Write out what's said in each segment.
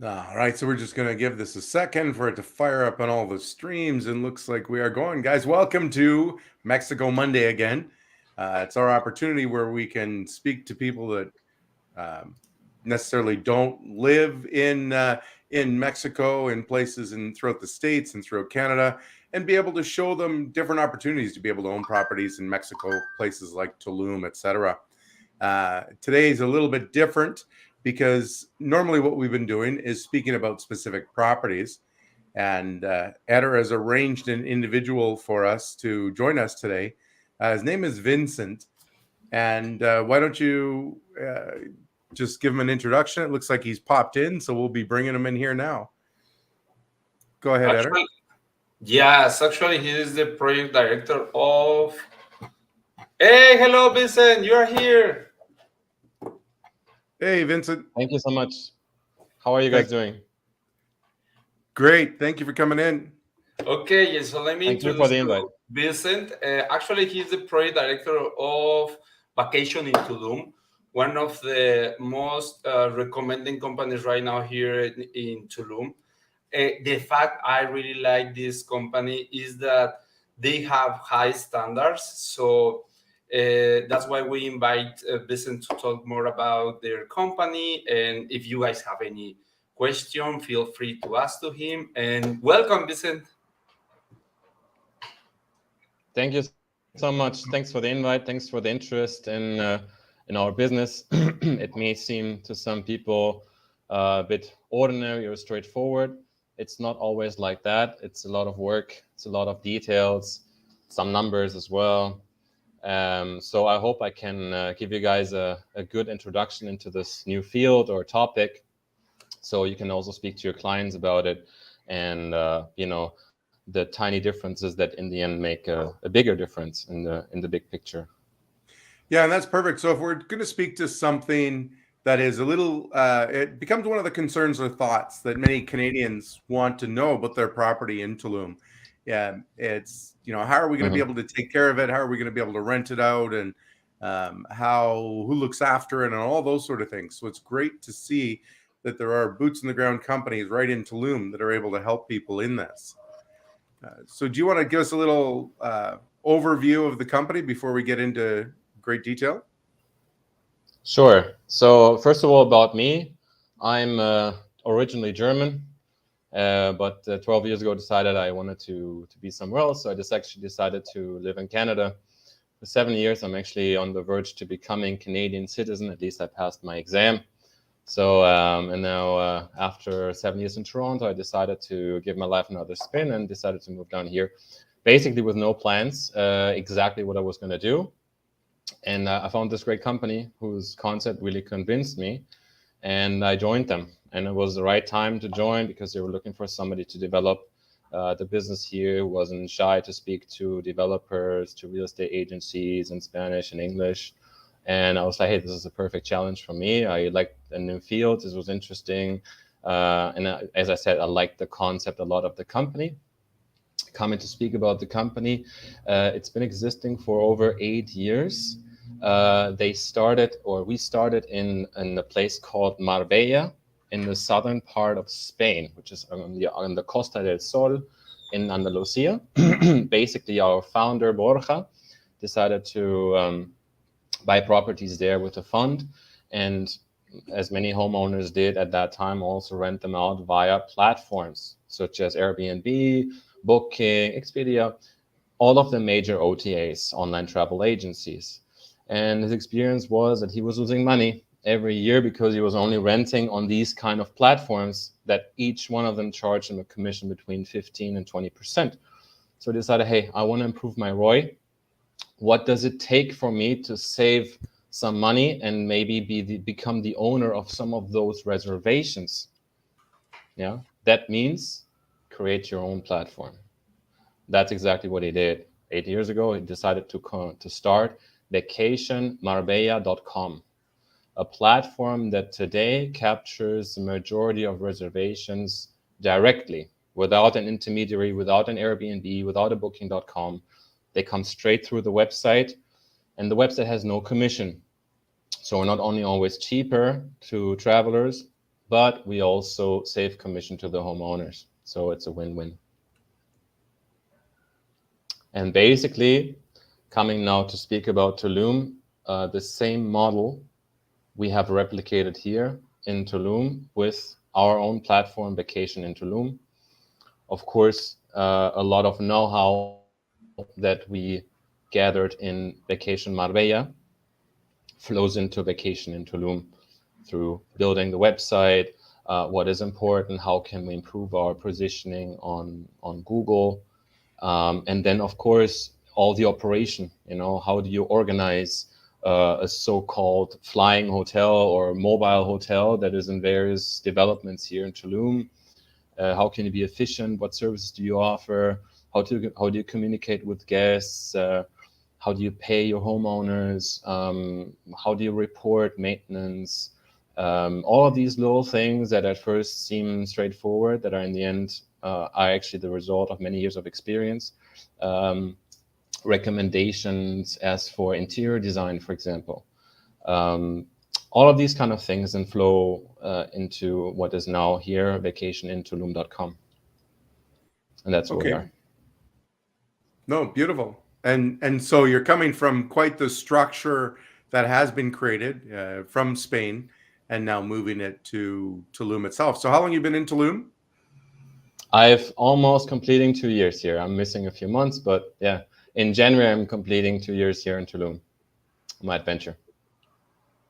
All right, so we're just going to give this a second for it to fire up on all the streams, and looks like we are going. Guys, welcome to Mexico Monday again. It's our opportunity where we can speak to people that necessarily don't live in Mexico, in places and throughout the States and throughout Canada, and be able to show them different opportunities to be able to own properties in Mexico, places like Tulum, etc. Today is a little bit different because normally what we've been doing is speaking about specific properties. And Eder has arranged an individual for us to join us today. His name is Vincent. And why don't you just give him an introduction? It looks like he's popped in, so we'll be bringing him in here now. Go ahead, Eder. Yes, actually, he is the project director of... Hey, hello, Vincent, you're here. Hey, Vincent. Thank you so much. How are you guys doing? Great. Thank you for coming in. Okay, yes, so let me introduce you for the invite. Vincent. Actually, he's the project director of Vacation in Tulum, one of the most recommending companies right now here in Tulum. The fact I really like this company is that they have high standards. So that's why we invite Vincent to talk more about their company. And if you guys have any question, feel free to ask to him. And welcome, Vincent. Thank you so much. Thanks for the invite. Thanks for the interest in our business. It may seem to some people a bit ordinary or straightforward. It's not always like that. It's a lot of work. It's a lot of details, some numbers as well. So I hope I can give you guys a good introduction into this new field or topic, so you can also speak to your clients about it, and the tiny differences that in the end make a bigger difference in the big picture. Yeah, and that's perfect. So if we're going to speak to something that is a little, it becomes one of the concerns or thoughts that many Canadians want to know about their property in Tulum. Yeah, it's, how are we going to be able to take care of it? How are we going to be able to rent it out? And who looks after it and all those sort of things. So it's great to see that there are boots in the ground companies right in Tulum that are able to help people in this. So do you want to give us a little overview of the company before we get into great detail? Sure. So first of all, about me, I'm originally German, but 12 years ago decided I wanted to be somewhere else. So I just actually decided to live in Canada. For 7 years, I'm actually on the verge to becoming Canadian citizen. At least I passed my exam. So, and now after 7 years in Toronto, I decided to give my life another spin and decided to move down here, basically with no plans, exactly what I was going to do. And I found this great company whose concept really convinced me, and I joined them. And it was the right time to join because they were looking for somebody to develop the business here, who wasn't shy to speak to developers, to real estate agencies in Spanish and English. And I was like, hey, this is a perfect challenge for me. I liked a new field. This was interesting. And as I said, I liked the concept a lot of the company. Coming to speak about the company, it's been existing for over 8 years. We started in a place called Marbella in the southern part of Spain, which is on the Costa del Sol in Andalusia. Basically, our founder, Borja, decided to buy properties there with a fund, and as many homeowners did at that time, also rent them out via platforms such as Airbnb, Booking, Expedia, all of the major OTAs, online travel agencies. And his experience was that he was losing money every year because he was only renting on these kind of platforms that each one of them charged him a commission between 15 and 20%. So he decided, hey, I want to improve my ROI. What does it take for me to save some money and maybe become the owner of some of those reservations? Yeah, that means create your own platform. That's exactly what he did. 8 years ago, he decided to start vacationmarbella.com, a platform that today captures the majority of reservations directly, without an intermediary, without an Airbnb, without a booking.com. They come straight through the website, and the website has no commission. So we're not only always cheaper to travelers, but we also save commission to the homeowners. So it's a win-win. And basically, coming now to speak about Tulum, the same model we have replicated here in Tulum with our own platform, Vacation in Tulum. Of course, a lot of know-how that we gathered in Vacation Marbella flows into Vacation in Tulum through building the website, what is important, how can we improve our positioning on Google, and then of course all the operation. How do you organize a so-called flying hotel or mobile hotel that is in various developments here in Tulum? How can you be efficient? What services do you offer? How do you communicate with guests? How do you pay your homeowners? How do you report maintenance? All of these little things that at first seem straightforward, that are in the end are actually the result of many years of experience. Recommendations as for interior design, for example. All of these kind of things and flow into what is now here, vacationintulum.com. And that's where we are. No, beautiful. And so you're coming from quite the structure that has been created from Spain and now moving it to Tulum itself. So how long have you been in Tulum? I've almost completing 2 years here. I'm missing a few months, but yeah, in January, I'm completing 2 years here in Tulum, my adventure.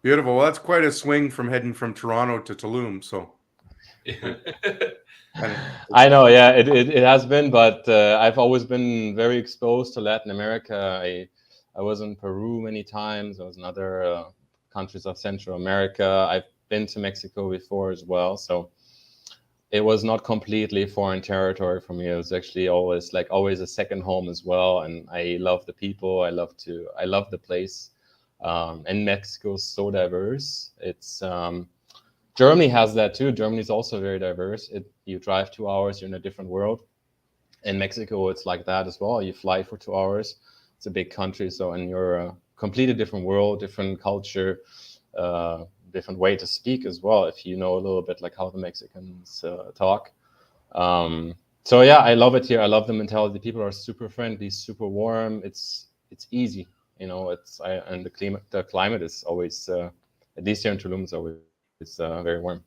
Beautiful. Well, that's quite a swing from heading from Toronto to Tulum. So I know, yeah, it has been, but I've always been very exposed to Latin America. I was in Peru many times. I was in other countries of Central America. I've been to Mexico before as well. So it was not completely foreign territory for me. It was actually always a second home as well. And I love the people. I love the place. And Mexico is so diverse. It's Germany has that too. Germany is also very diverse. You drive 2 hours, you're in a different world. In Mexico, it's like that as well. You fly for 2 hours. It's a big country, and you're a completely different world, different culture, different way to speak as well. If you know a little bit like how the Mexicans talk. So yeah, I love it here. I love the mentality. People are super friendly, super warm. It's easy, and the climate is always, at least here in Tulum, is always very warm.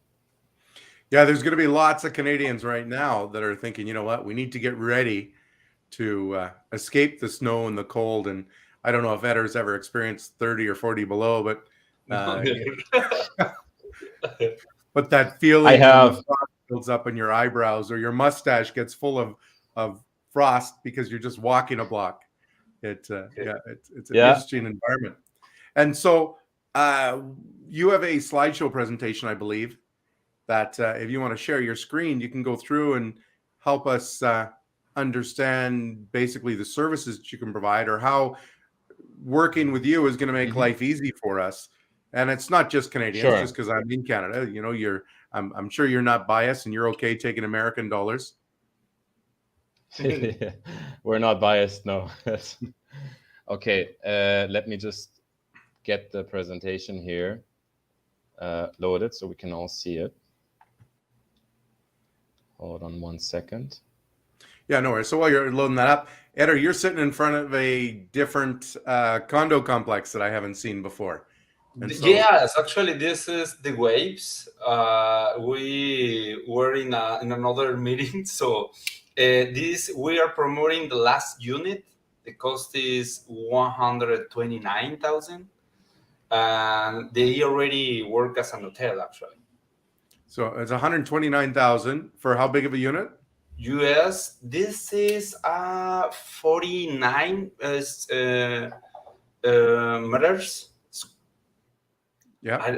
Yeah, there's going to be lots of Canadians right now that are thinking, you know what, we need to get ready to escape the snow and the cold. And I don't know if Eder's ever experienced 30 or 40 below, but but that feeling I have. when the frost builds up in your eyebrows or your mustache gets full of frost because you're just walking a block. It's an interesting environment. And so you have a slideshow presentation, I believe, that if you want to share your screen, you can go through and help us understand basically the services that you can provide, or how working with you is going to make life easy for us. And it's not just Canadians, Sure. just because I'm in Canada. I'm sure you're not biased and you're okay taking American dollars. We're not biased, no. Okay, let me just get the presentation here loaded so we can all see it. Hold on 1 second. Yeah, no worries. So while you're loading that up, Eder, you're sitting in front of a different condo complex that I haven't seen before. Yes, actually, this is the Waves. We were in another meeting, so we are promoting the last unit. The cost is 129,000, and they already work as an hotel actually. So it's 129,000 for how big of a unit? US. This is 49 meters. Yeah.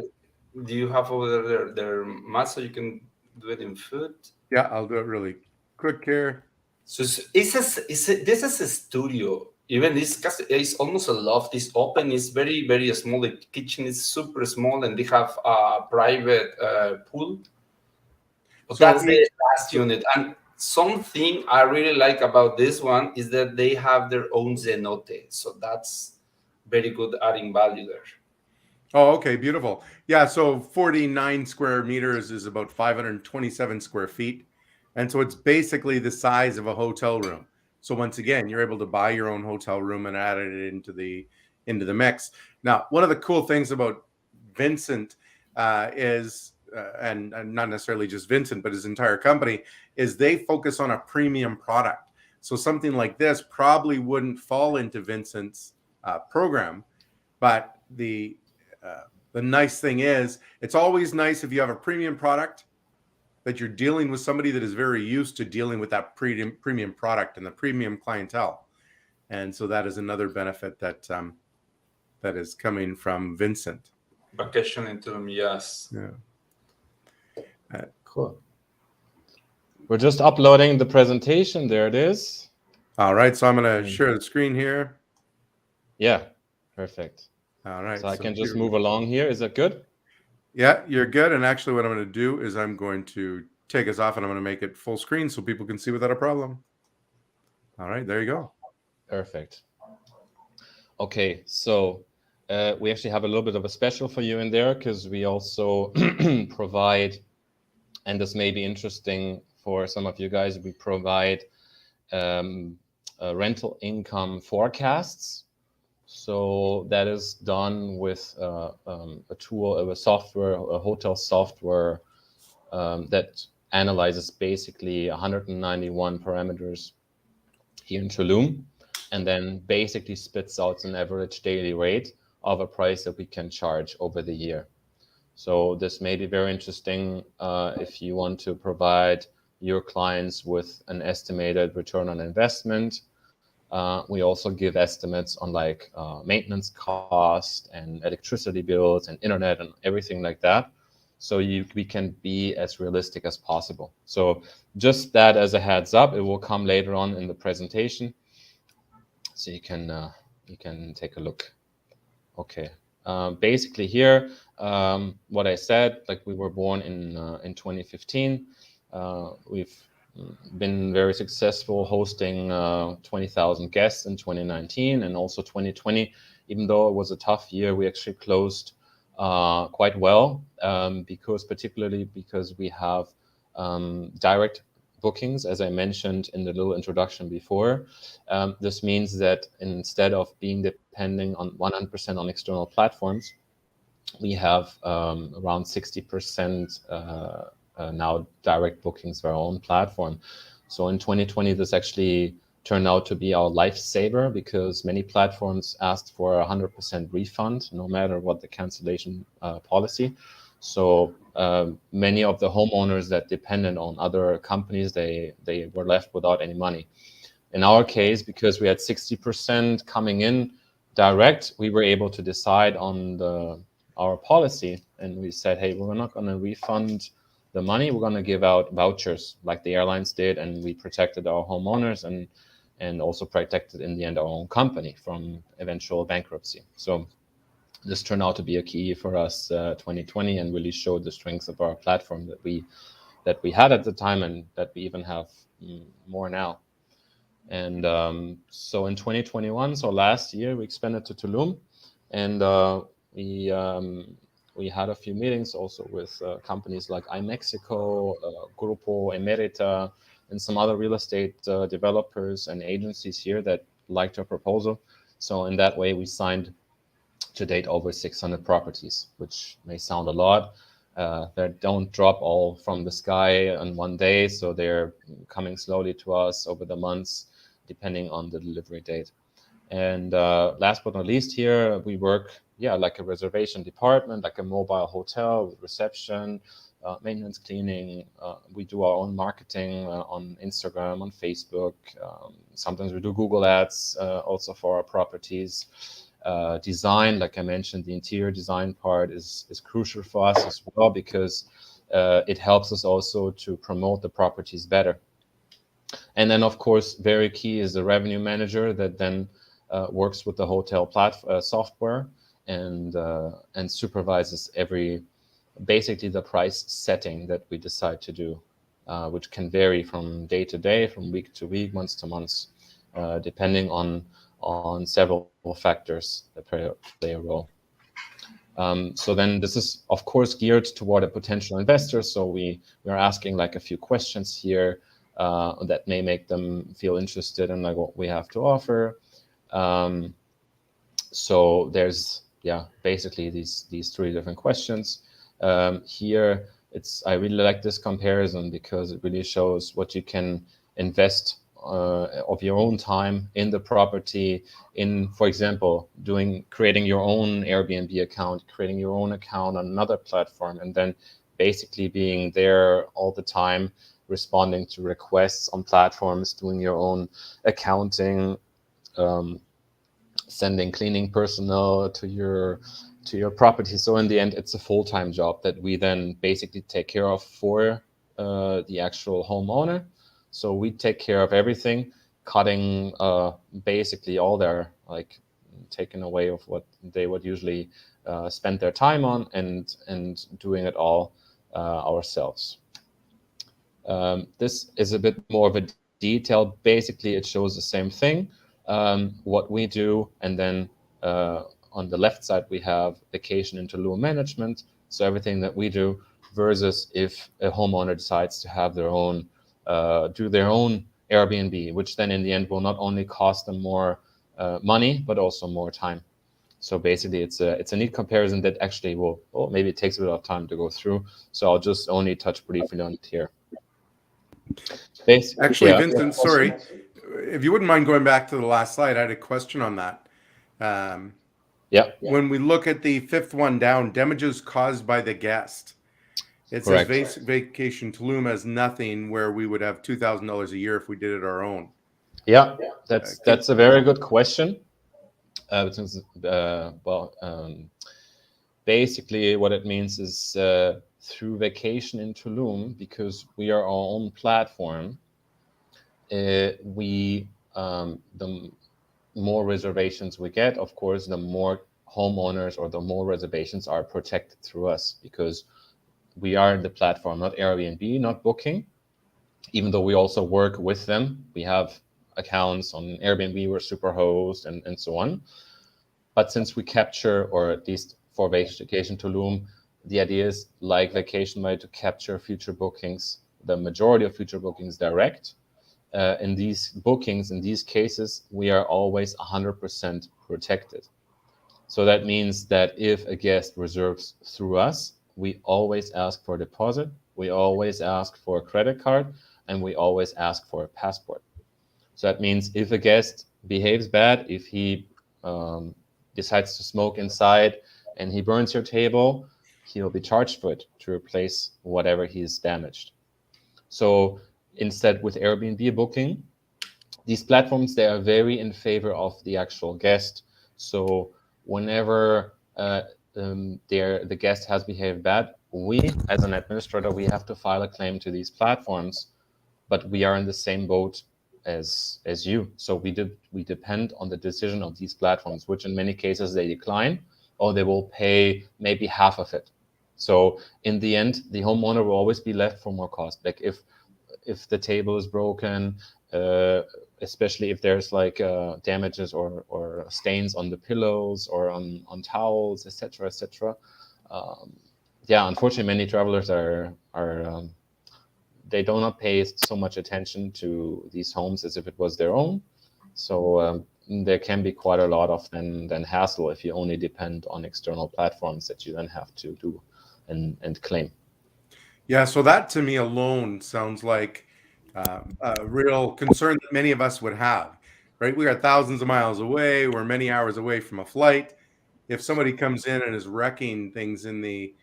Do you have over their math so you can do it in foot? Yeah, I'll do it really quick here. So this is a studio. Even it's almost a loft. It's open. It's very, very small. The kitchen is super small, and they have a private pool. But that's the last unit. And something I really like about this one is that they have their own cenote. So that's very good adding value there. Oh, okay, beautiful. Yeah, so 49 square meters is about 527 square feet. And so it's basically the size of a hotel room. So once again, you're able to buy your own hotel room and add it into the mix. Now, one of the cool things about Vincent is and not necessarily just Vincent, but his entire company is they focus on a premium product. So something like this probably wouldn't fall into Vincent's program, but the nice thing is, it's always nice if you have a premium product that you're dealing with somebody that is very used to dealing with that premium product and the premium clientele. And so that is another benefit that that is coming from Vincent. Vacation in Tulum, yes. Yeah. Cool. We're just uploading the presentation. There it is. All right. So I'm going to share the screen here. Yeah, perfect. All right. So I can just move along here. Is that good? Yeah, you're good. And actually, what I'm going to do is I'm going to take us off and I'm going to make it full screen so people can see without a problem. All right. There you go. Perfect. Okay. So we actually have a little bit of a special for you in there because we also provide, and this may be interesting for some of you guys, we provide rental income forecasts. So that is done with a tool, a software, a hotel software that analyzes basically 191 parameters here in Tulum, and then basically spits out an average daily rate of a price that we can charge over the year. So this may be very interesting if you want to provide your clients with an estimated return on investment. We also give estimates on like maintenance cost and electricity bills and internet and everything like that. So we can be as realistic as possible. So just that as a heads up, it will come later on in the presentation. So you can take a look. Okay. Basically here, what I said, like we were born in 2015. We've been very successful hosting 20,000 guests in 2019 and also 2020. Even though it was a tough year, we actually closed quite well particularly because we have direct bookings, as I mentioned in the little introduction before. This means that instead of being depending on 100% on external platforms, we have around 60% now direct bookings for our own platform. So in 2020, this actually turned out to be our lifesaver because many platforms asked for a 100% refund, no matter what the cancellation policy. So many of the homeowners that depended on other companies, they were left without any money. In our case, because we had 60% coming in direct, we were able to decide on our policy, and we said, hey, we're not going to refund the money. We're going to give out vouchers like the airlines did, and we protected our homeowners and also protected in the end our own company from eventual bankruptcy. So this turned out to be a key for us 2020 and really showed the strengths of our platform that we had at the time and that we even have more now. And so in 2021, so last year, we expanded to Tulum, and we had a few meetings also with companies like iMexico, Grupo Emerita, and some other real estate developers and agencies here that liked our proposal. So in that way, we signed to date over 600 properties, which may sound a lot. They don't drop all from the sky on one day, so they're coming slowly to us over the months, depending on the delivery date. And last but not least here, we work, like a reservation department, like a mobile hotel with reception, maintenance, cleaning. We do our own marketing on Instagram, on Facebook. Sometimes we do Google ads also for our properties. Design, like I mentioned, the interior design part is crucial for us as well because it helps us also to promote the properties better. And then, of course, very key is the revenue manager that then works with the hotel software and supervises basically the price setting that we decide to do, which can vary from day to day, from week to week, months to months, depending on several factors that play a role. So then this is, of course, geared toward a potential investor. So we are asking like a few questions here that may make them feel interested in like what we have to offer. So there's basically these three different questions. Here I really like this comparison because it really shows what you can invest of your own time in the property, in, for example, creating your own Airbnb account, creating your own account on another platform, and then basically being there all the time, responding to requests on platforms, doing your own accounting, sending cleaning personnel to your property. So in the end, it's a full-time job that we then basically take care of for the actual homeowner. So we take care of everything, cutting basically all their, like, taking away of what they would usually spend their time on, and doing it all ourselves. This is a bit more of a detail. Basically, it shows the same thing, what we do, and then on the left side we have vacation in Tulum management. So everything that we do versus if a homeowner decides to have their own, do their own Airbnb, which then in the end will not only cost them more money but also more time. So basically, it's a neat comparison that actually maybe it takes a bit of time to go through. So I'll just only touch briefly on it here. Actually, Vincent, sorry, if you wouldn't mind going back to the last slide, I had a question on that. When we look at the fifth one down, damages caused by the guest, it says vacation Tulum has nothing, where we would have $2,000 a year if we did it our own. That's a very good question. Basically what it means is through vacation in Tulum, because we are our own platform, the more reservations we get, of course, the more homeowners or the more reservations are protected through us, because we are the platform, not Airbnb, not Booking, even though we also work with them. We have accounts on Airbnb, we're Superhost, and so on. But since we capture, or at least for Vacation Tulum, the idea is, like Vacation Way, to capture future bookings, the majority of future bookings direct. In these bookings, in these cases, we are always 100% protected. So that means that if a guest reserves through us, we always ask for a deposit, we always ask for a credit card, and we always ask for a passport. So that means if a guest behaves bad, if he decides to smoke inside and he burns your table, he'll be charged for it to replace whatever he's damaged. So instead, with Airbnb Booking, these platforms, they are very in favor of the actual guest. So whenever the guest has behaved bad, we, as an administrator, we have to file a claim to these platforms, but we are in the same boat as you. So we depend on the decision of these platforms, which in many cases they decline, or they will pay maybe half of it. So in the end, the homeowner will always be left for more cost. Like if the table is broken, especially if there's like damages or stains on the pillows or on towels, etc., etc. Unfortunately, many travelers are they do not pay so much attention to these homes as if it was their own. So there can be quite a lot of then hassle if you only depend on external platforms that you then have to do and claim. Yeah, so that to me alone sounds like a real concern that many of us would have, right? We are thousands of miles away. We're many hours away from a flight. If somebody comes in and is wrecking things in the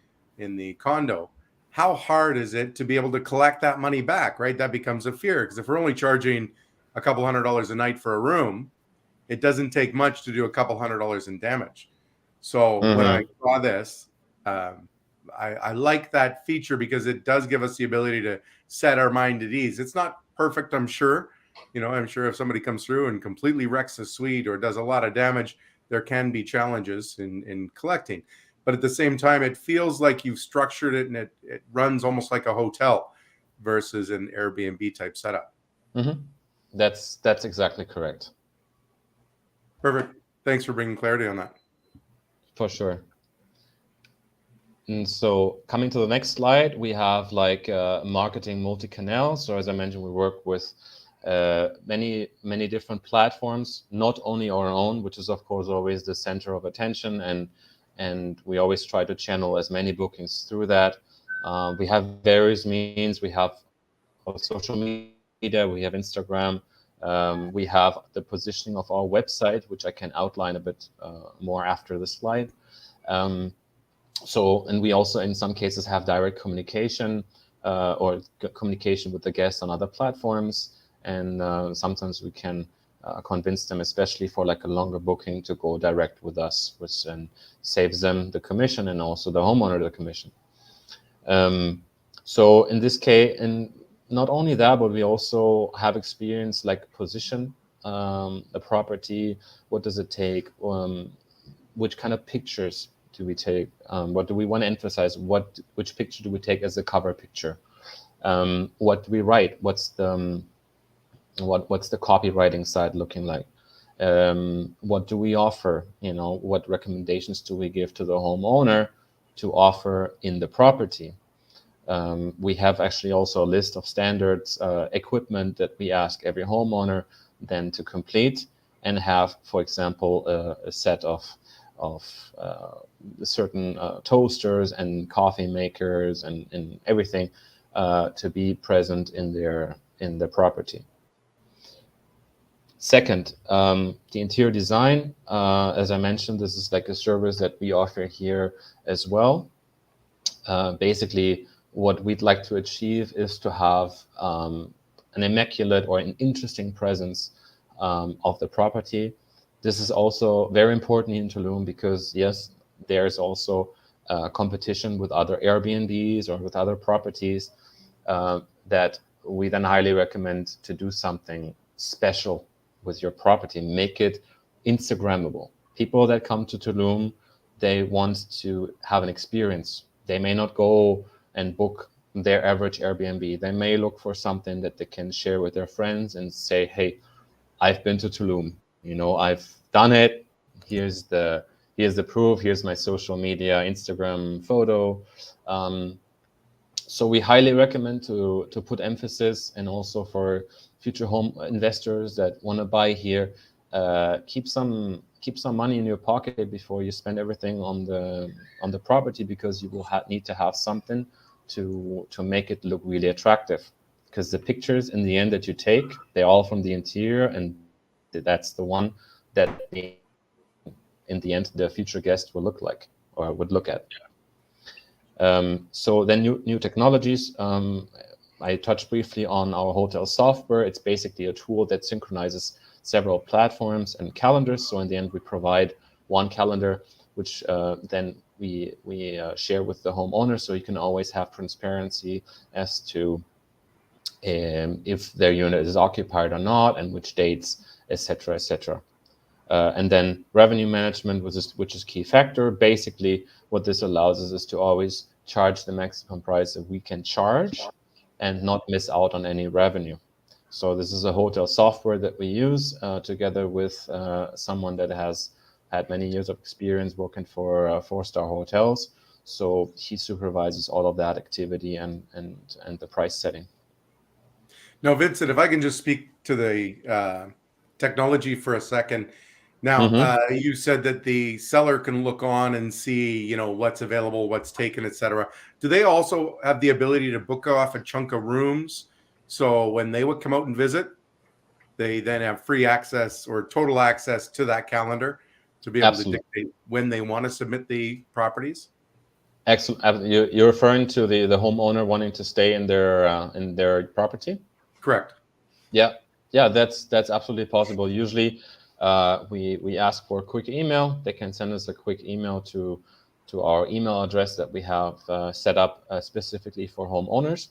condo, how hard is it to be able to collect that money back, right? That becomes a fear, because if we're only charging a couple $100 a night for a room, it doesn't take much to do a couple $100 in damage. So when I saw this, I like that feature because it does give us the ability to set our mind at ease. It's not perfect, I'm sure. I'm sure if somebody comes through and completely wrecks a suite or does a lot of damage, there can be challenges in collecting. But at the same time, it feels like you've structured it and it runs almost like a hotel versus an Airbnb type setup. That's exactly correct. Perfect. Thanks for bringing clarity on that. For sure. And so coming to the next slide, we have like marketing multi-canal. So as I mentioned, we work with many different platforms, not only our own, which is of course always the center of attention, and we always try to channel as many bookings through that. We have various means. We have our social media, we have Instagram, we have the positioning of our website, which I can outline a bit more after the slide. And we also, in some cases, have direct communication or communication with the guests on other platforms. And sometimes we can convince them, especially for like a longer booking, to go direct with us, which then saves them the commission and also the homeowner the commission. So in this case, and not only that, but we also have experience like position the property. What does it take? Which kind of pictures do we take? What do we want to emphasize? Which picture do we take as the cover picture? What do we write? What's the copywriting side looking like? What do we offer? What recommendations do we give to the homeowner to offer in the property? We have actually also a list of standards equipment that we ask every homeowner then to complete, and have, for example, a set of certain toasters and coffee makers and everything to be present in the property. Second, the interior design. As I mentioned, this is like a service that we offer here as well. Basically, what we'd like to achieve is to have an immaculate or an interesting presence of the property. This is also very important in Tulum because, yes, there's also competition with other Airbnbs or with other properties that we then highly recommend to do something special with your property. Make it Instagrammable. People that come to Tulum, they want to have an experience. They may not go and book their average Airbnb. They may look for something that they can share with their friends and say, hey, I've been to Tulum. I've done it. Here's the proof. Here's my social media, Instagram photo. So we highly recommend to put emphasis, and also for future home investors that want to buy here, keep some money in your pocket before you spend everything on the property, because you will need to have something to make it look really attractive. Because the pictures in the end that you take, they're all from the interior, and that's the one that in the end the future guest will look like or would look at. So then new technologies. I touched briefly on our hotel software. It's basically a tool that synchronizes several platforms and calendars. So in the end, we provide one calendar, which then we share with the homeowner, so you can always have transparency as to if their unit is occupied or not, and which dates, etc., etc. And then revenue management, which is key factor. Basically, what this allows us is to always charge the maximum price that we can charge and not miss out on any revenue. So this is a hotel software that we use together with someone that has had many years of experience working for 4-star hotels. So he supervises all of that activity and the price setting. Now, Vincent, if I can just speak to the technology for a second. Now, you said that the seller can look on and see, what's available, what's taken, etc. Do they also have the ability to book off a chunk of rooms? So when they would come out and visit, they then have free access or total access to that calendar to be able to dictate when they want to submit the properties? Excellent. You're referring to the homeowner wanting to stay in their property? Correct. Yeah, that's absolutely possible. Usually, we ask for a quick email. They can send us a quick email to our email address that we have set up specifically for homeowners,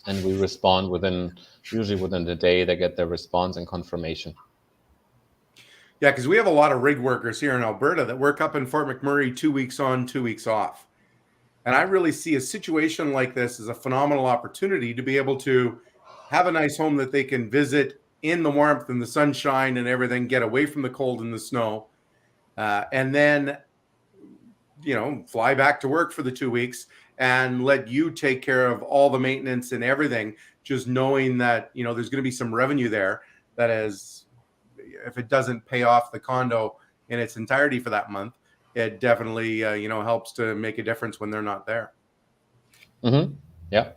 and we respond usually within the day. They get their response and confirmation. Yeah, because we have a lot of rig workers here in Alberta that work up in Fort McMurray 2 weeks on, 2 weeks off. And I really see a situation like this as a phenomenal opportunity to be able to have a nice home that they can visit in the warmth and the sunshine and everything, get away from the cold and the snow, and then fly back to work for the 2 weeks and let you take care of all the maintenance and everything, just knowing that, there's going to be some revenue there that is, if it doesn't pay off the condo in its entirety for that month, it definitely, helps to make a difference when they're not there. Mm-hmm. Yeah,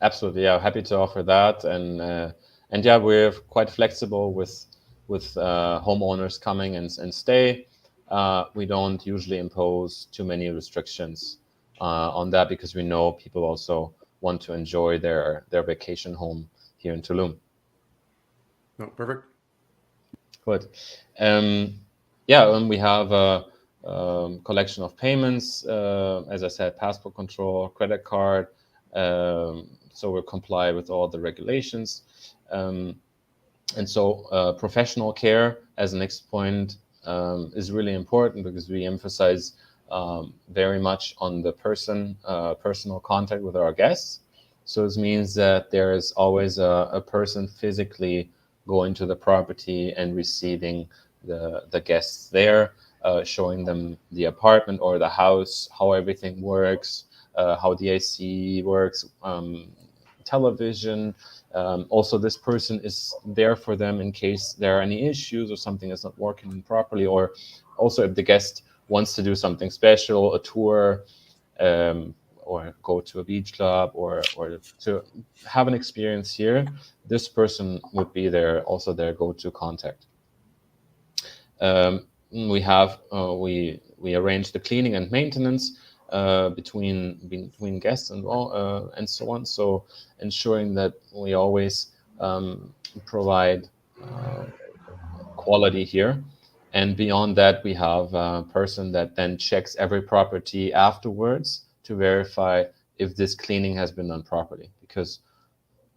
absolutely. Yeah, happy to offer that. And yeah, we're quite flexible with homeowners coming and stay. We don't usually impose too many restrictions on that, because we know people also want to enjoy their vacation home here in Tulum. No, perfect. Good. Yeah, and we have a collection of payments. As I said, passport control, credit card. So we comply with all the regulations. And so professional care as the next point is really important, because we emphasize very much on the personal contact with our guests. So this means that there is always a person physically going to the property and receiving the guests there, showing them the apartment or the house, how everything works, how the AC works, television. Also, this person is there for them in case there are any issues or something is not working properly, or also if the guest wants to do something special, a tour, or go to a beach club, or to have an experience here, this person would be also their go-to contact. We arrange the cleaning and maintenance between guests and so on. So ensuring that we always provide quality here. And beyond that, we have a person that then checks every property afterwards to verify if this cleaning has been done properly, because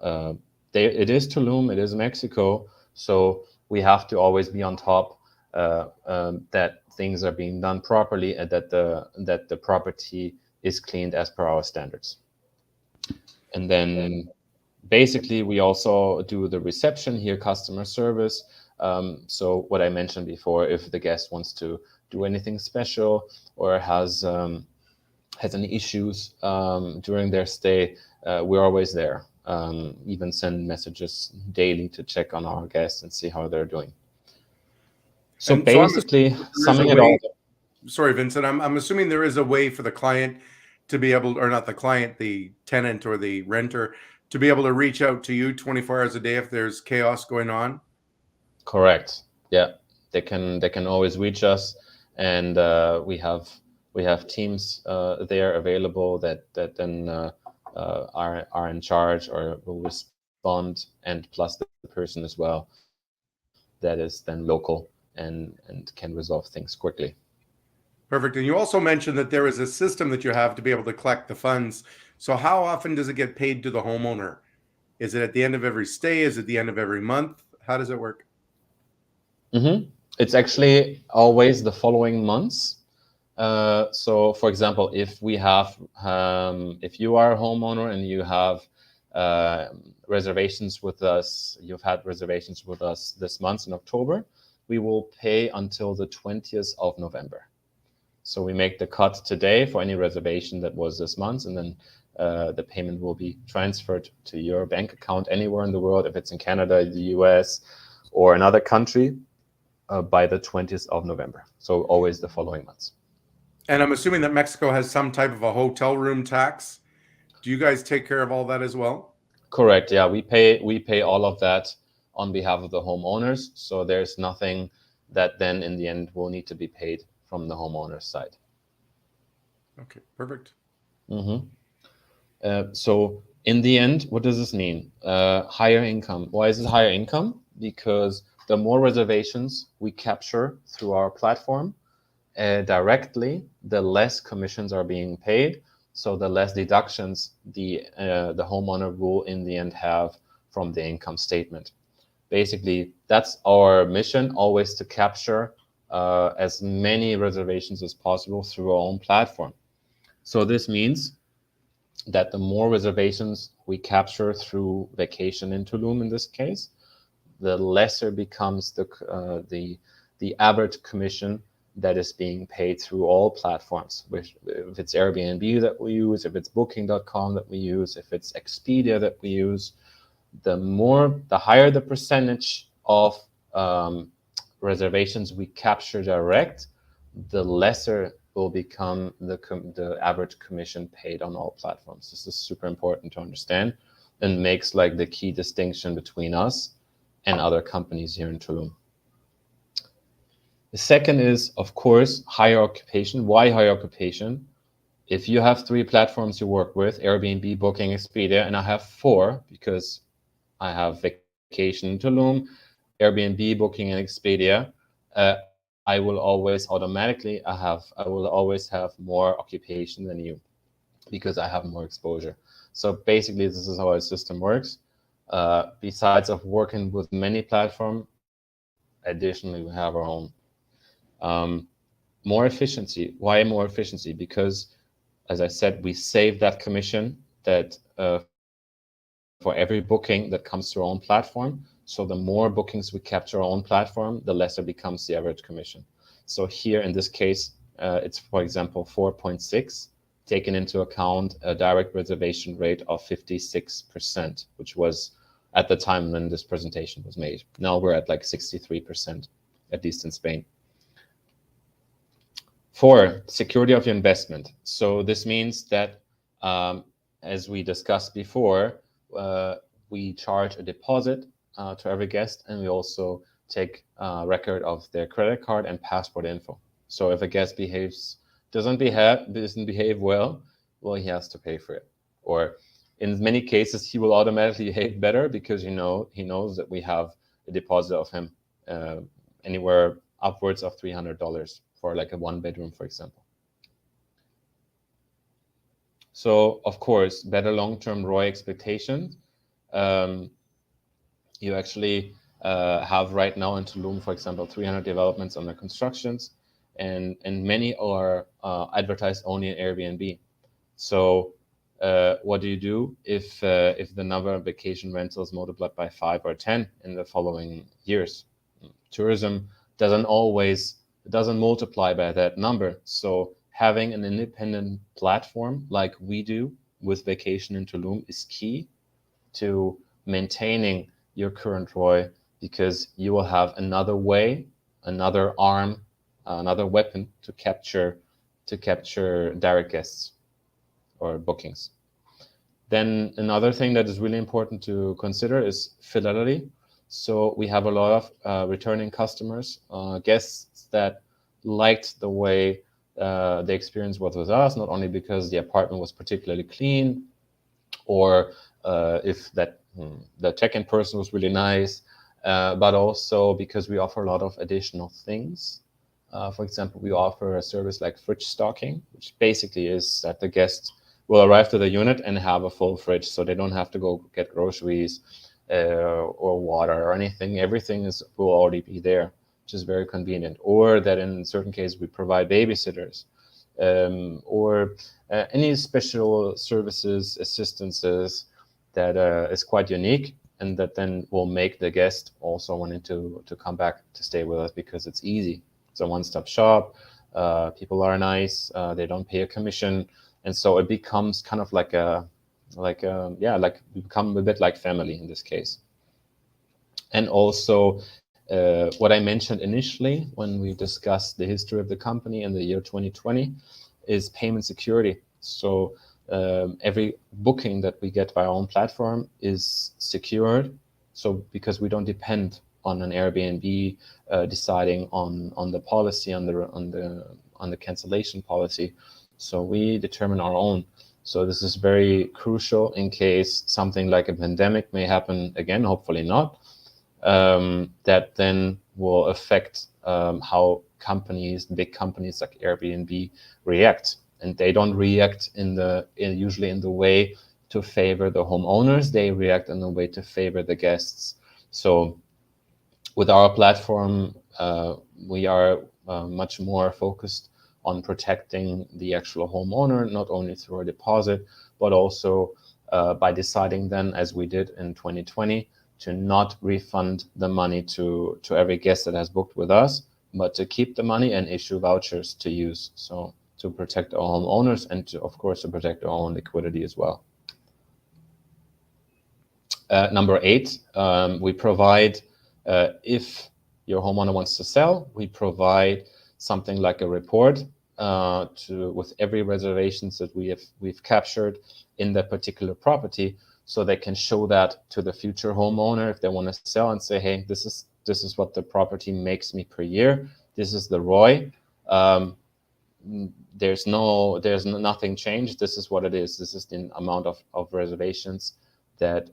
it is Tulum, it is Mexico, so we have to always be on top that things are being done properly and that the property is cleaned as per our standards. And then basically we also do the reception here, customer service. So what I mentioned before, if the guest wants to do anything special or has any issues during their stay, we're always there. Even send messages daily to check on our guests and see how they're doing. So basically, summing it all. Sorry, Vincent, I'm assuming there is a way for the client to be able, or not the client, the tenant or the renter, to be able to reach out to you 24 hours a day if there's chaos going on. Correct. Yeah, they can always reach us, and we have teams there available that then are in charge or will respond, and plus the person as well that is then local and can resolve things quickly. Perfect. And you also mentioned that there is a system that you have to be able to collect the funds. So how often does it get paid to the homeowner? Is it at the end of every stay? Is it the end of every month? How does it work? Mm-hmm. It's actually always the following months. So, for example, if you are a homeowner and you have reservations with us, you've had reservations with us this month in October, we will pay until the 20th of November. So we make the cut today for any reservation that was this month, and then the payment will be transferred to your bank account anywhere in the world, if it's in Canada, the US, or another country, by the 20th of November. So always the following months. And I'm assuming that Mexico has some type of a hotel room tax. Do you guys take care of all that as well? Correct. Yeah, we pay all of that on behalf of the homeowners. So there's nothing that then in the end will need to be paid from the homeowner's side. Okay, perfect. Mm-hmm. So in the end, what does this mean? Higher income. Why is it higher income? Because the more reservations we capture through our platform directly, the less commissions are being paid. So the less deductions the homeowner will in the end have from the income statement. Basically, that's our mission, always to capture as many reservations as possible through our own platform. So this means that the more reservations we capture through vacation in Tulum, in this case, the lesser becomes the average commission that is being paid through all platforms, which if it's Airbnb that we use, if it's booking.com that we use, if it's Expedia that we use, the higher the percentage of reservations we capture direct, the lesser will become the average commission paid on all platforms. This is super important to understand and makes like the key distinction between us and other companies here in Tulum. The second is, of course, higher occupation. Why higher occupation? If you have 3 platforms you work with, Airbnb, Booking, Expedia, and I have 4 because I have Vacation in Tulum, Airbnb, Booking, and Expedia, I will always automatically, I will always have more occupation than you because I have more exposure. So basically, this is how our system works. Besides of working with many platforms, additionally, we have our own. More efficiency. Why more efficiency? Because, as I said, we save that commission that for every booking that comes to our own platform. So the more bookings we capture our own platform, the lesser becomes the average commission. So here in this case, it's, for example, 4.6, taken into account a direct reservation rate of 56%, which was at the time when this presentation was made. Now we're at like 63%, at least in Spain. 4, security of your investment. So this means that, as we discussed before, we charge a deposit to every guest, and we also take a record of their credit card and passport info. So if a guest doesn't behave well, he has to pay for it. Or in many cases, he will automatically behave better because he knows that we have a deposit of him anywhere upwards of $300 for like a 1-bedroom, for example. So of course, better long-term ROI expectations. You actually have right now in Tulum, for example, 300 developments under constructions, and many are advertised only in Airbnb. So what do you do if the number of vacation rentals multiplied by 5 or 10 in the following years? Tourism doesn't multiply by that number. So having an independent platform like we do with Vacation in Tulum is key to maintaining your current ROI, because you will have another way, another arm, another weapon to capture direct guests or bookings. Then another thing that is really important to consider is fidelity. So we have a lot of returning customers, guests that liked the way the experience was with us, not only because the apartment was particularly clean, or if the check-in person was really nice, but also because we offer a lot of additional things. For example, we offer a service like fridge stocking, which basically is that the guests will arrive to the unit and have a full fridge, so they don't have to go get groceries or water or anything. Everything will already be there, which is very convenient. Or that in certain cases we provide babysitters, or any special services, assistances that is quite unique, and that then will make the guest also wanting to come back to stay with us because it's easy. It's a one-stop shop. People are nice. They don't pay a commission, and so it becomes kind of like we become a bit like family in this case. And also, what I mentioned initially when we discussed the history of the company in the year 2020 is payment security. So every booking that we get by our own platform is secured. So because we don't depend on an Airbnb deciding on the policy, on the cancellation policy, so we determine our own. So this is very crucial in case something like a pandemic may happen again, hopefully not, that then will affect how big companies like Airbnb react. And they don't react usually in the way to favor the homeowners. They react in the way to favor the guests. So with our platform, we are much more focused on protecting the actual homeowner, not only through a deposit, but also by deciding then, as we did in 2020, to not refund the money to every guest that has booked with us, but to keep the money and issue vouchers to use. So to protect our homeowners and to, of course, to protect our own liquidity as well. Number 8, we provide, if your homeowner wants to sell, we provide something like a report with every reservations that we've captured in that particular property, so they can show that to the future homeowner if they want to sell and say, hey, this is what the property makes me per year. This is the ROI. There's nothing changed. This is what it is. This is the amount of reservations that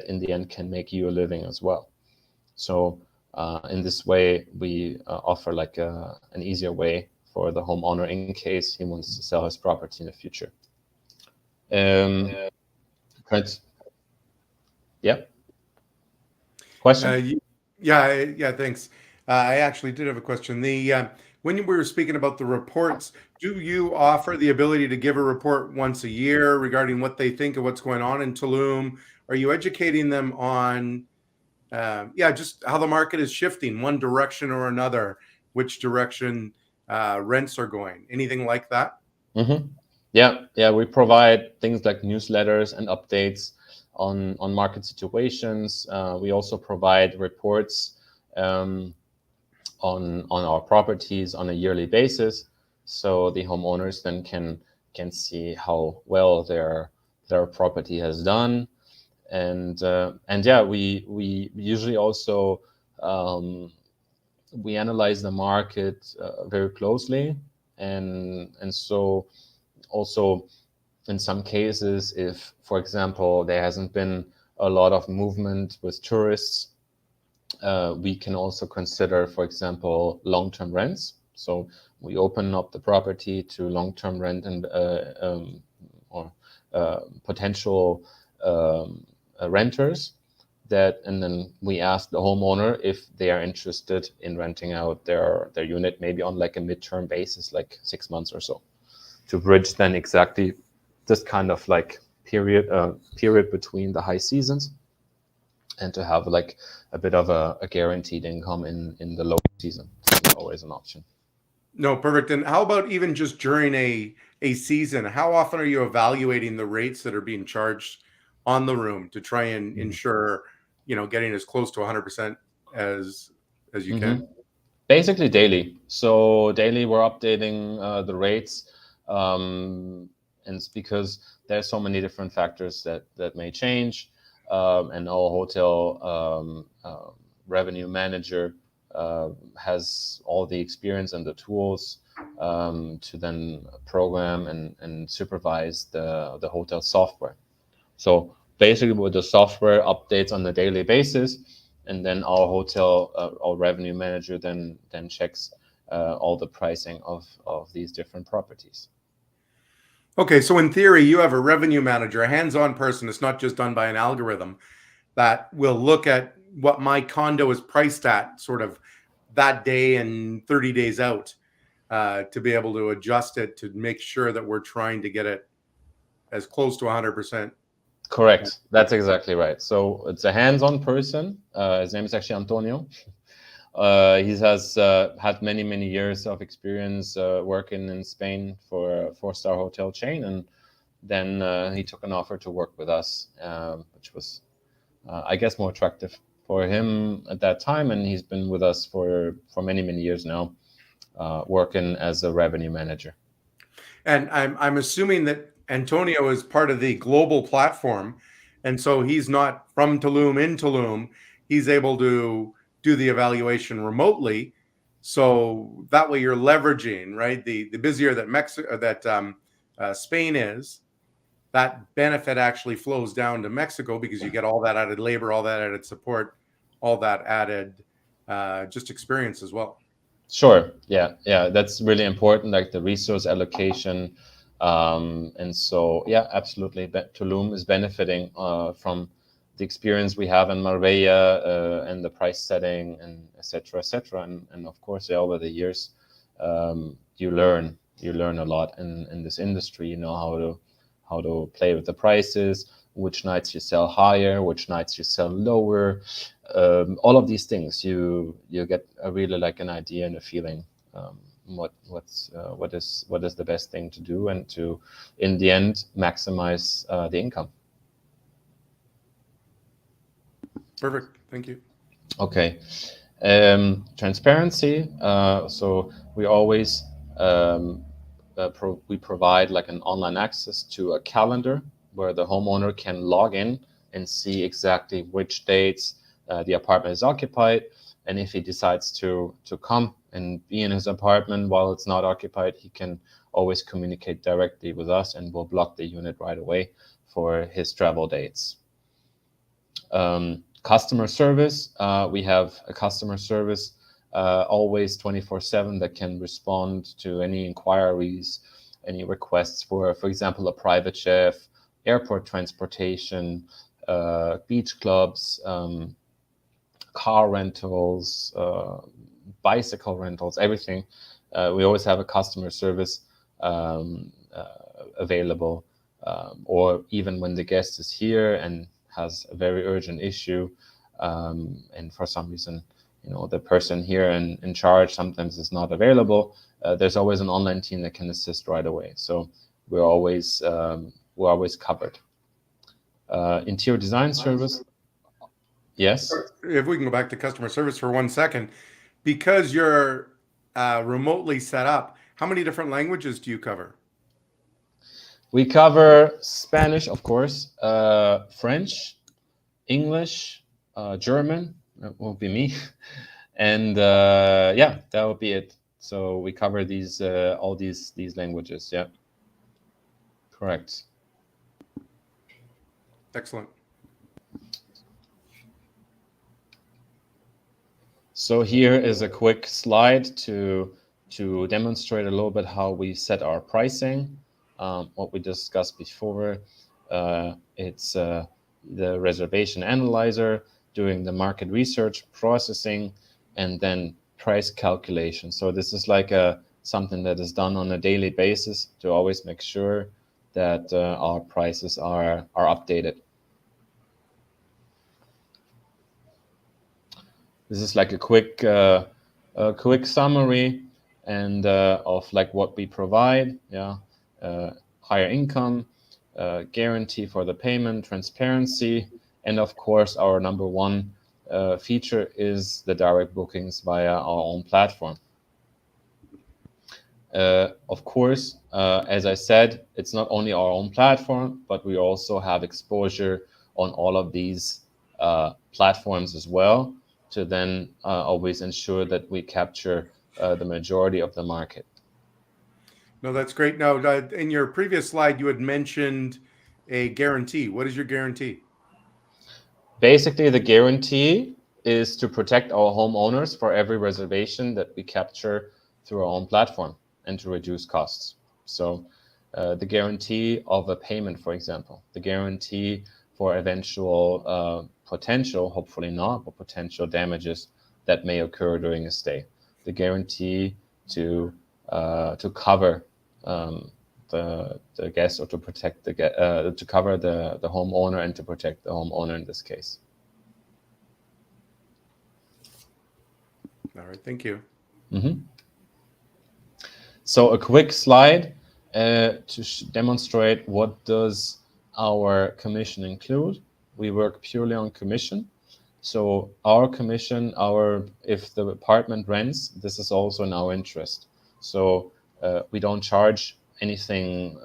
in the end can make you a living as well. So in this way, we offer like an easier way for the homeowner in case he wants to sell his property in the future. Yeah. Question? Yeah, thanks. I actually did have a question. When we were speaking about the reports, do you offer the ability to give a report once a year regarding what they think of what's going on in Tulum? Are you educating them on, just how the market is shifting one direction or another, which direction rents are going, anything like that? Mm-hmm. Yeah, we provide things like newsletters and updates on market situations. We also provide reports on our properties on a yearly basis, so the homeowners then can see how well their property has done. And yeah, we usually also we analyze the market very closely, and so also in some cases, if, for example, there hasn't been a lot of movement with tourists, we can also consider, for example, long-term rents. So we open up the property to long-term rent and or potential renters, and then we ask the homeowner if they are interested in renting out their unit, maybe on like a midterm basis, like 6 months or so, to bridge then exactly this kind of like period between the high seasons, and to have like a bit of a guaranteed income in the low season. It's always an option. No, perfect. And how about even just during a season? How often are you evaluating the rates that are being charged on the room to try and ensure, getting as close to 100% as you can? Basically daily. So daily we're updating the rates, and it's because there's so many different factors that may change, and our hotel revenue manager has all the experience and the tools to then program and supervise the hotel software. So basically with the software updates on a daily basis, and then our hotel, our revenue manager then checks all the pricing of these different properties. Okay, so in theory, you have a revenue manager, a hands-on person. It's not just done by an algorithm that will look at what my condo is priced at sort of that day and 30 days out to be able to adjust it to make sure that we're trying to get it as close to 100%. Correct. That's exactly right. So it's a hands-on person. His name is actually Antonio. He has had many years of experience working in Spain for a 4-star hotel chain, and then he took an offer to work with us, which was, I guess, more attractive for him at that time. And he's been with us for many years now, working as a revenue manager. And I'm assuming that Antonio is part of the global platform, and so he's not from Tulum in Tulum. He's able to do the evaluation remotely, so that way you're leveraging, right? The busier that Spain is, that benefit actually flows down to Mexico because you get all that added labor, all that added support, all that added just experience as well. Sure. Yeah. That's really important, like the resource allocation. And so, yeah, absolutely. Tulum is benefiting from the experience we have in Marbella and the price setting and et cetera. And of course, over the years, you learn a lot in this industry. You know how to play with the prices, which nights you sell higher, which nights you sell lower, all of these things. You get a really like an idea and a feeling what is the best thing to do, and to in the end maximize the income. Perfect. Thank you. Okay. Transparency. So we always we provide like an online access to a calendar where the homeowner can log in and see exactly which dates the apartment is occupied, and if he decides to come and be in his apartment while it's not occupied, he can always communicate directly with us, and we'll block the unit right away for his travel dates. Customer service. We have a customer service always 24/7 that can respond to any inquiries, any requests for example, a private chef, airport transportation, beach clubs, car rentals, bicycle rentals, everything. We always have a customer service available, or even when the guest is here and has a very urgent issue, and for some reason, the person here in charge sometimes is not available, there's always an online team that can assist right away. So we're always covered. Interior design service. Yes. If we can go back to customer service for 1 second, because you're remotely set up, how many different languages do you cover? We cover Spanish, of course, French, English, German. That won't be me, and yeah, that will be it. So we cover these all these languages. Yeah, correct. Excellent. So here is a quick slide to demonstrate a little bit how we set our pricing. What we discussed before, it's the reservation analyzer, doing the market research, processing, and then price calculation. So this is like something that is done on a daily basis to always make sure that our prices are updated. This is like a quick summary and of like what we provide. Yeah, higher income, guarantee for the payment, transparency, and of course our number one feature is the direct bookings via our own platform. Of course, as I said, it's not only our own platform, but we also have exposure on all of these platforms as well, to then always ensure that we capture the majority of the market. No, that's great. Now, in your previous slide, you had mentioned a guarantee. What is your guarantee? Basically, the guarantee is to protect our homeowners for every reservation that we capture through our own platform and to reduce costs. So the guarantee of a payment, for example, the guarantee for eventual potential, hopefully not, but potential damages that may occur during a stay. The guarantee to cover the guest, or to protect to cover the homeowner and to protect the homeowner in this case. All right, thank you. Mm-hmm. So a quick slide to demonstrate what does our commission include. We work purely on commission. So our commission, if the apartment rents, this is also in our interest. So we don't charge anything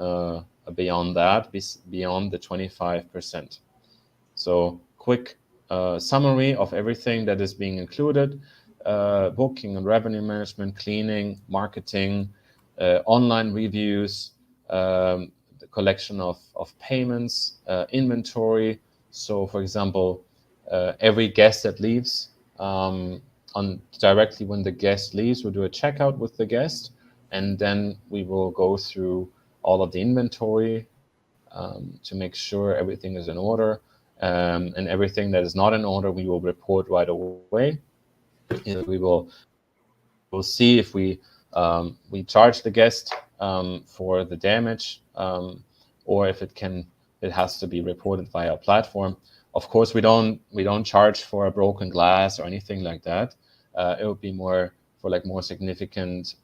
beyond that, beyond the 25%. So quick summary of everything that is being included: booking and revenue management, cleaning, marketing, online reviews, the collection of payments, inventory. So for example, every guest that leaves, directly when the guest leaves, we'll do a checkout with the guest, and then we will go through all of the inventory to make sure everything is in order, and everything that is not in order we will report right away. We'll see if we charge the guest for the damage, or if it can it has to be reported via a platform. Of course, we don't charge for a broken glass or anything like that. It would be more for like more significant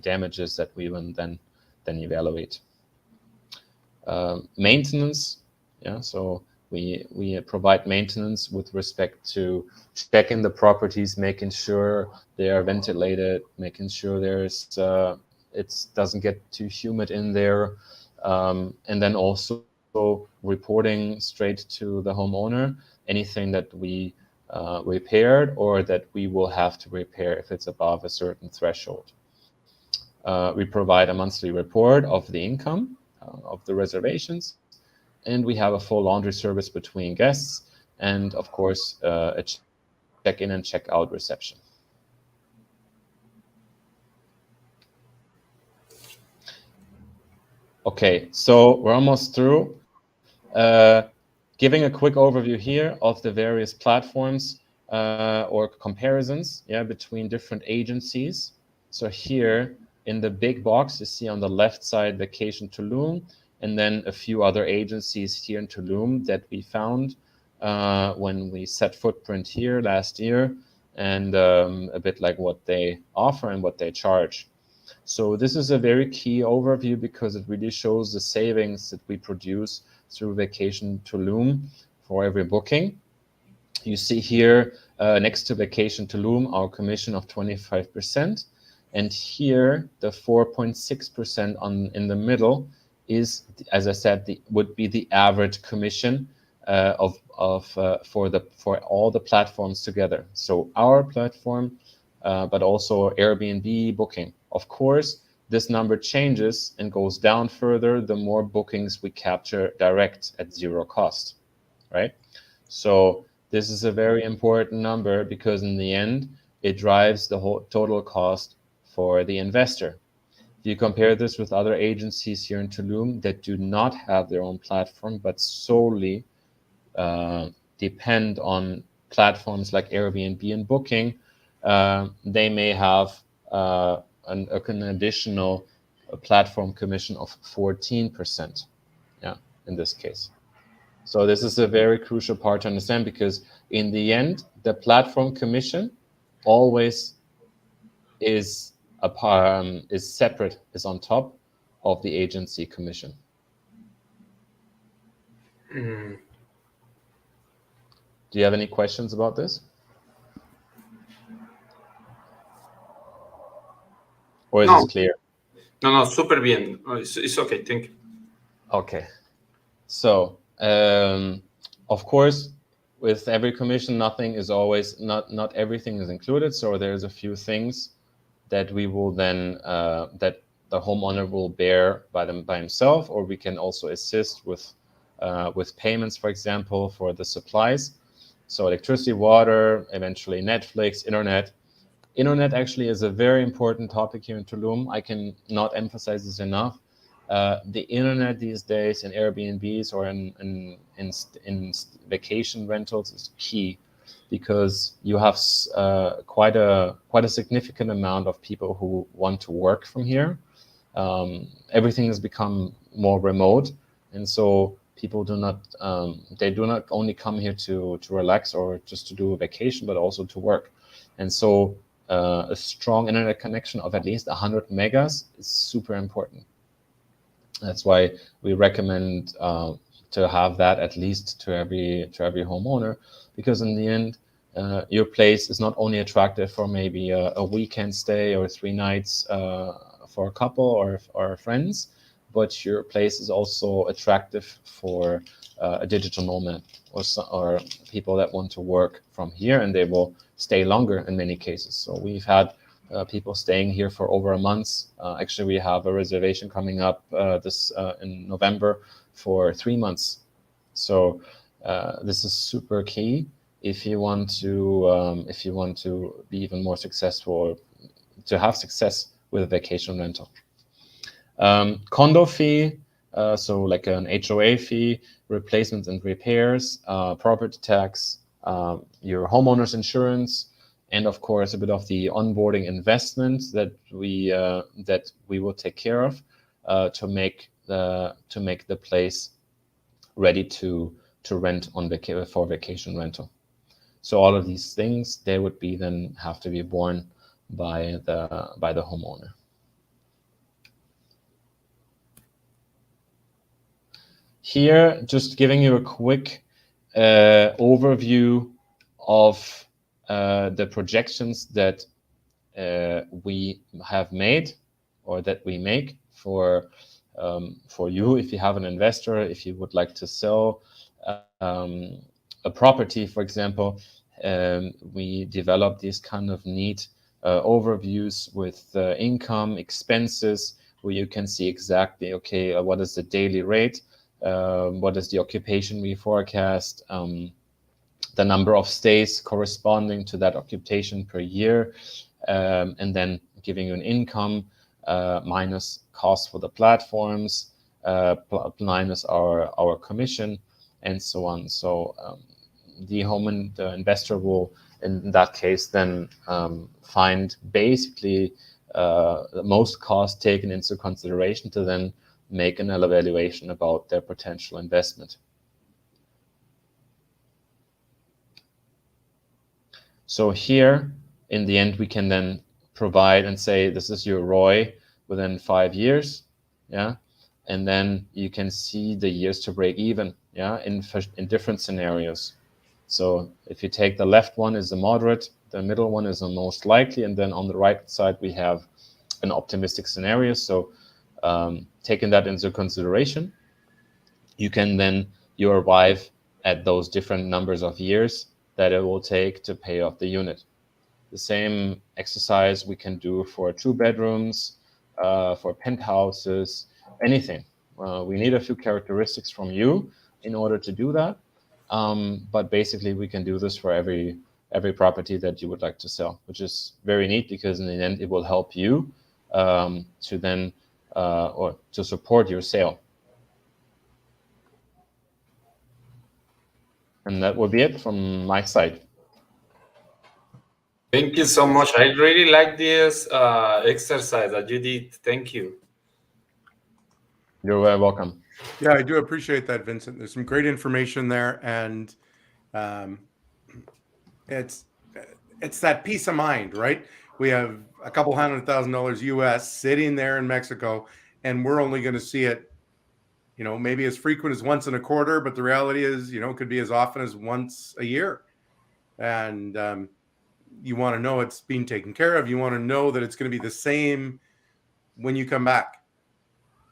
damages that we will then evaluate. Maintenance, yeah. So we provide maintenance with respect to checking the properties, making sure they are ventilated, making sure there's it doesn't get too humid in there, and then also reporting straight to the homeowner anything that we repaired or that we will have to repair if it's above a certain threshold. We provide a monthly report of the income of the reservations, and we have a full laundry service between guests, and of course a check-in and check-out reception. Okay, so we're almost through. Giving a quick overview here of the various platforms or comparisons, yeah, between different agencies. So here in the big box, you see on the left side Vacation Tulum, and then a few other agencies here in Tulum that we found when we set footprint here last year, and a bit like what they offer and what they charge. So this is a very key overview because it really shows the savings that we produce through Vacation Tulum for every booking. You see here next to Vacation Tulum our commission of 25%, and here the 4.6% in the middle is, as I said, would be the average commission for all the platforms together. So our platform, but also Airbnb, Booking. Of course, this number changes and goes down further the more bookings we capture direct at zero cost, right? So this is a very important number because in the end, it drives the whole total cost for the investor. If you compare this with other agencies here in Tulum that do not have their own platform, but solely depend on platforms like Airbnb and Booking, they may have an additional platform commission of 14%, yeah, in this case. So this is a very crucial part to understand because in the end, the platform commission always is separate, is on top of the agency commission. Mm. Do you have any questions about this? Or is No. this clear? No, super bien. It's okay, thank you. Okay. So, of course, with every commission, nothing is always, not everything is included. So there's a few things that we will then, that the homeowner will bear by himself, or we can also assist with payments, for example, for the supplies. So electricity, water, eventually Netflix, internet. Internet actually is a very important topic here in Tulum. I can not emphasize this enough. The internet these days in Airbnbs or in vacation rentals is key because you have quite a significant amount of people who want to work from here. Everything has become more remote, and so people do not only come here to relax or just to do a vacation, but also to work. And so a strong internet connection of at least 100 megas is super important. That's why we recommend to have that at least to every homeowner, because in the end, your place is not only attractive for maybe a weekend stay or 3 nights for a couple or friends, but your place is also attractive for a digital nomad or people that want to work from here, and they will stay longer in many cases. So we've had people staying here for over a month. Actually, we have a reservation coming up in November for 3 months. So this is super key if you want to be even more successful, or to have success with a vacation rental. Condo fee, so like an HOA fee, replacements and repairs, property tax, your homeowner's insurance, and of course a bit of the onboarding investment that we will take care of to make the place ready to rent on for vacation rental. So all of these things, they would be then have to be borne by the homeowner. Here, just giving you a quick overview of the projections that we have made or that we make for you if you have an investor, if you would like to sell a property, for example. We develop these kind of neat overviews with income, expenses, where you can see exactly, okay, what is the daily rate, what is the occupation we forecast, the number of stays corresponding to that occupation per year, and then giving you an income minus cost for the platforms, minus our commission, and so on. So the investor will, in that case, then find basically the most cost taken into consideration to then make an evaluation about their potential investment. So here, in the end, we can then provide and say, this is your ROI within 5 years, yeah? And then you can see the years to break even, yeah, in different scenarios. So if you take the left one is the moderate, the middle one is the most likely, and then on the right side, we have an optimistic scenario. So taking that into consideration, you arrive at those different numbers of years that it will take to pay off the unit. The same exercise we can do for 2 bedrooms, for penthouses, anything. We need a few characteristics from you in order to do that. But basically, we can do this for every property that you would like to sell, which is very neat because in the end, it will help you to then or to support your sale. And that will be it from my side. Thank you so much. I really like this exercise that you did. Thank you. You're very welcome. Yeah, I do appreciate that, Vincent. There's some great information there, and it's that peace of mind, right? We have a couple $100,000 US sitting there in Mexico, and we're only going to see it, maybe as frequent as once in a quarter, but the reality is, it could be as often as once a year. And you want to know it's being taken care of. You want to know that it's going to be the same when you come back.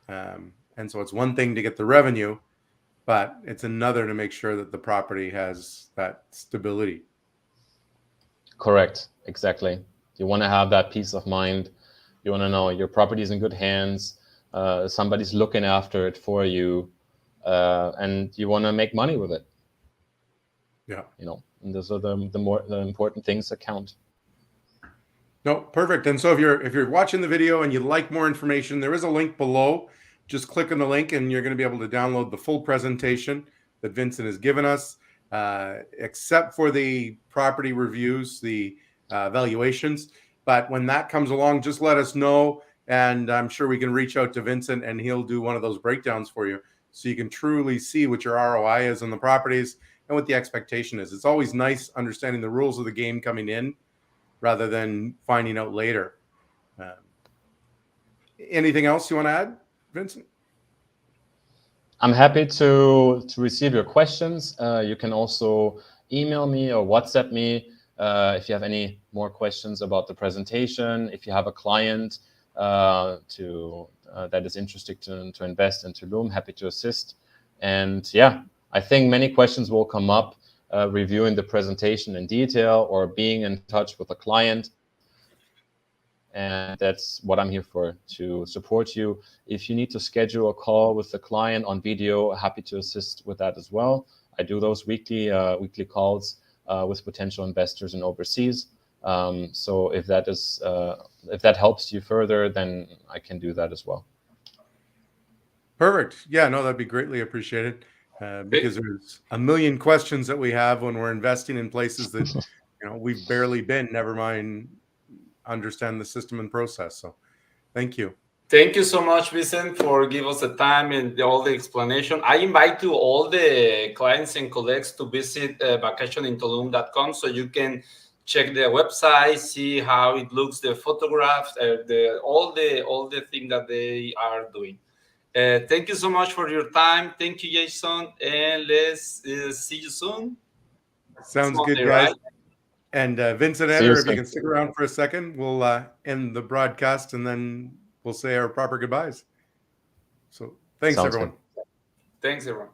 And so it's one thing to get the revenue, but it's another to make sure that the property has that stability. Correct. Exactly. You want to have that peace of mind. You want to know your property is in good hands. Somebody's looking after it for you, and you want to make money with it. Yeah. And those are the important things that count. No, perfect. And so if you're watching the video and you'd like more information, there is a link below. Just click on the link and you're going to be able to download the full presentation that Vincent has given us, except for the property reviews, the valuations. But when that comes along, just let us know. And I'm sure we can reach out to Vincent and he'll do one of those breakdowns for you so you can truly see what your ROI is on the properties and what the expectation is. It's always nice understanding the rules of the game coming in rather than finding out later. Anything else you want to add, Vincent? I'm happy to receive your questions. You can also email me or WhatsApp me if you have any more questions about the presentation. If you have a client that is interested to invest in Tulum, happy to assist. And yeah, I think many questions will come up reviewing the presentation in detail or being in touch with a client. And that's what I'm here for, to support you. If you need to schedule a call with the client on video, happy to assist with that as well. I do those weekly calls with potential investors in overseas. So if that helps you further, then I can do that as well. Perfect. Yeah, no, that'd be greatly appreciated because there's a million questions that we have when we're investing in places that we've barely been, never mind understand the system and process. So thank you. Thank you so much, Vicent, for giving us the time and all the explanation. I invite to all the clients and colleagues to visit vacationintulum.com so you can check the website, see how it looks, the photographs, all the things that they are doing. Thank you so much for your time. Thank you, Jason, and let's see you soon. Sounds Monday, good, guys. right? And Vincent See Eder, you if you soon. can stick around for a second, we'll end the broadcast and then we'll say our proper goodbyes. So thanks, Sounds everyone. good. Thanks, everyone.